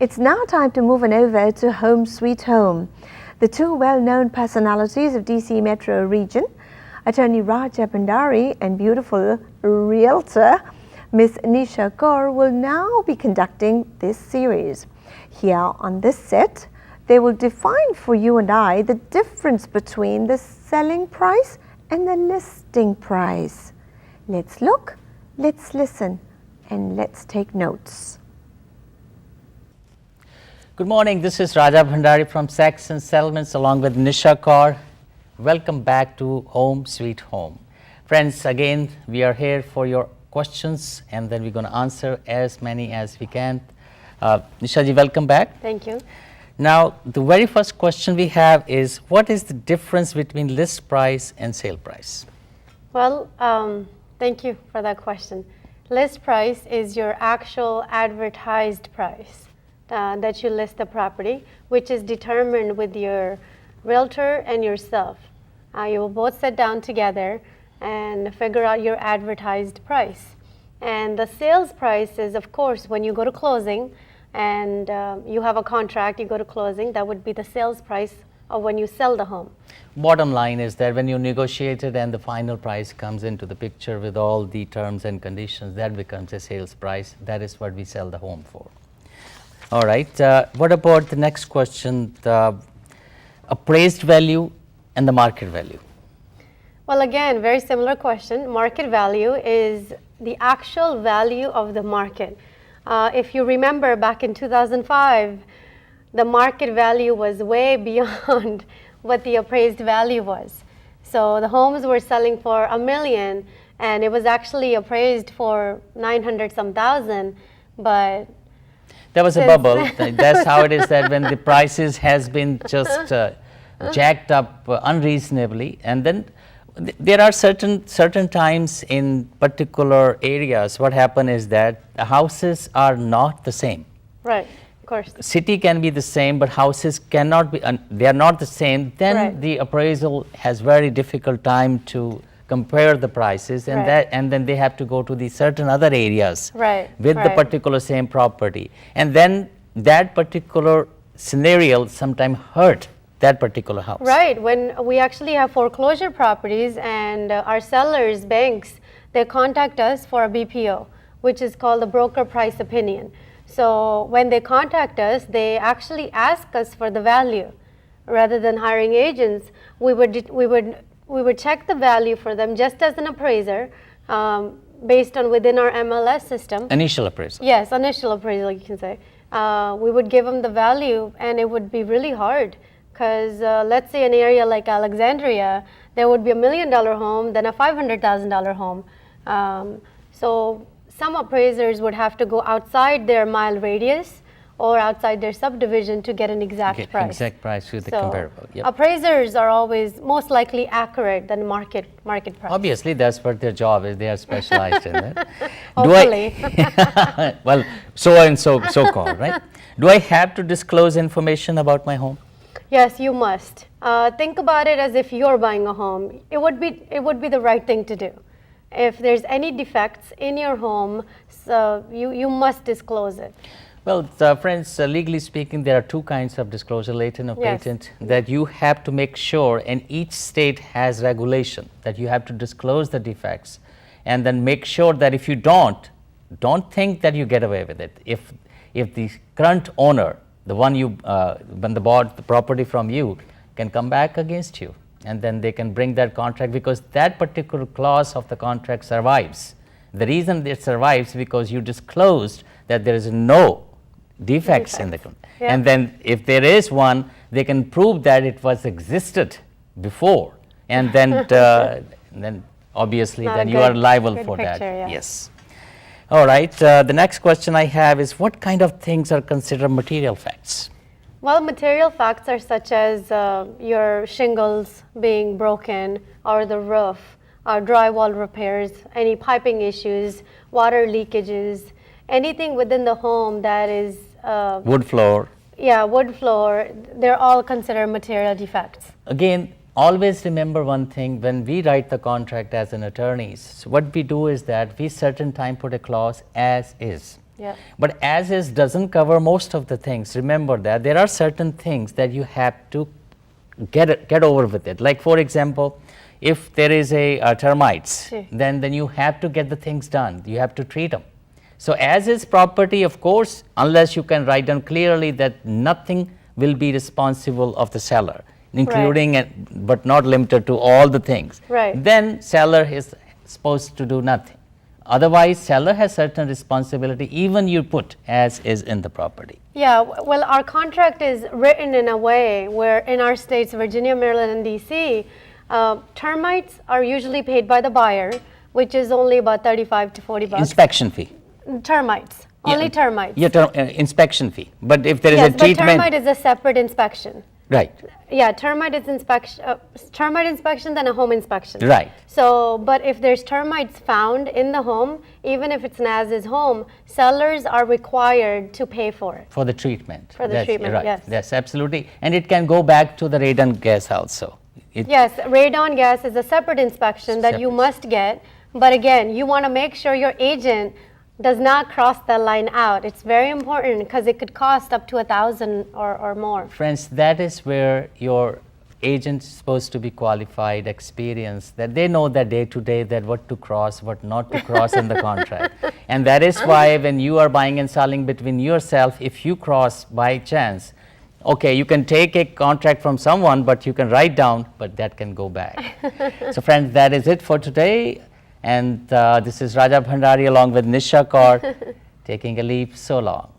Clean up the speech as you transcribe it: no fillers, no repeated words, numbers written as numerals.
It's now time to move on over to Home Sweet Home. The two well-known personalities of DC Metro region, Attorney Raja Bhandari and beautiful realtor Miss Nisha Kaur, will now be conducting this series. Here on this set, they will define for you and I the difference between the selling price and the listing price. Let's look, let's listen, and let's take notes. Good morning, this is Raja Bhandari from Saxon Settlements along with Nisha Kaur. Welcome back to Home Sweet Home. Friends, again, we are here for your questions and then we're going to answer as many as we can. Nisha ji, welcome back. Thank you. Now, the very first question we have is, what is the difference between list price and sale price? Well, thank you for that question. List price is your actual advertised price that you list the property, which is determined with your realtor and yourself. You will both sit down together and figure out your advertised price. And the sales price is, of course, when you go to closing and you have a contract, you go to closing, that would be the sales price of when you sell the home. Bottom line is that when you negotiate it and the final price comes into the picture with all the terms and conditions, that becomes a sales price. That is what we sell the home for. All right, what about the next question, the appraised value and the market value? Well, again, very similar question. Market value is the actual value of the market. If you remember back in 2005, the market value was way beyond what the appraised value was. So the homes were selling for $1 million and it was actually appraised for 900 some thousand, but there was a bubble. That's how it is, that when the prices has been just jacked up unreasonably, and then there are certain times in particular areas what happen is that the houses are not the same. Right, of course. City can be the same, but houses cannot be, they are not the same. Then Right. the appraisal has very difficult time to compare the prices, and Right. and then they have to go to the certain other areas Right, with the right. particular same property, and then that particular scenario sometimes hurt that particular house. Right, when we actually have foreclosure properties and our sellers, banks, they contact us for a BPO, which is called a broker price opinion. So when they contact us, they actually ask us for the value. Rather than hiring agents, we would check the value for them just as an appraiser, based on within our MLS system. Initial appraisal. Yes, initial appraisal, you can say. We would give them the value, and it would be really hard because let's say an area like Alexandria, there would be $1 million home, then a $500,000 home. So some appraisers would have to go outside their mile radius or outside their subdivision to get an exact price. Exact price with the So comparable. Yep. appraisers are always most likely accurate than market price. Obviously, that's what their job is. They are specialized in it. Hopefully. Well, so called, right? Do I have to disclose information about my home? Yes, you must. Think about it as if you're buying a home. It would be the right thing to do. If there's any defects in your home, so you must disclose it. Well, friends, legally speaking, there are two kinds of disclosure, latent or Yes. patent, that you have to make sure, and each state has regulation that you have to disclose the defects, and then make sure that if you don't think that you get away with it. If the current owner, the one when they bought the property from you, can come back against you, and then they can bring that contract because that particular clause of the contract survives. The reason it survives because you disclosed that there is no defects in the contract. Yeah. And then if there is one, they can prove that it was existed before, and then then obviously Not a then you are good- liable good for that. picture, yeah. Yes. All right. The next question I have is, what kind of things are considered material facts? Well, material facts are such as your shingles being broken, or the roof, or drywall repairs, any piping issues, water leakages, anything within the home that is Wood floor. yeah, wood floor, they're all considered material defects. Again, always remember one thing, when we write the contract as an attorneys, so what we do is that we certain time put a clause as is. Yeah. But as is doesn't cover most of the things. Remember that there are certain things that you have to get over with it. Like for example, if there is a termites, Sure. then you have to get the things done. You have to treat them. So as is property, of course, unless you can write down clearly that nothing will be responsible of the seller, including but not limited to all the things. Right. Then seller is supposed to do nothing. Otherwise, seller has certain responsibility, even you put as is in the property. Yeah, well, our contract is written in a way where in our states, Virginia, Maryland, and DC, termites are usually paid by the buyer, which is only about 35 to 40 bucks. Inspection fee. Termites, only termites. Yeah, inspection fee. But if there is Yes, a but treatment. termite is a separate inspection. Right. Yeah, termite is termite inspection, then a home inspection. Right. So, but if there's termites found in the home, even if it's an as-is home, sellers are required to pay for it. For the treatment. For the That's treatment, right. yes. That's absolutely. And it can go back to the radon gas also. Yes, radon gas is a separate inspection that you Separate. must get. But again, you want to make sure your agent does not cross that line out. It's very important because it could cost up to $1,000 or more. Friends, that is where your agent is supposed to be qualified, experienced, that they know that day to day that what to cross, what not to cross in the contract. And that is why when you are buying and selling between yourself, if you cross by chance, okay, you can take a contract from someone, but you can write down, but that can go back. So friends, that is it for today. And this is Raja Bhandari along with Nisha Kaur taking a leave. So long.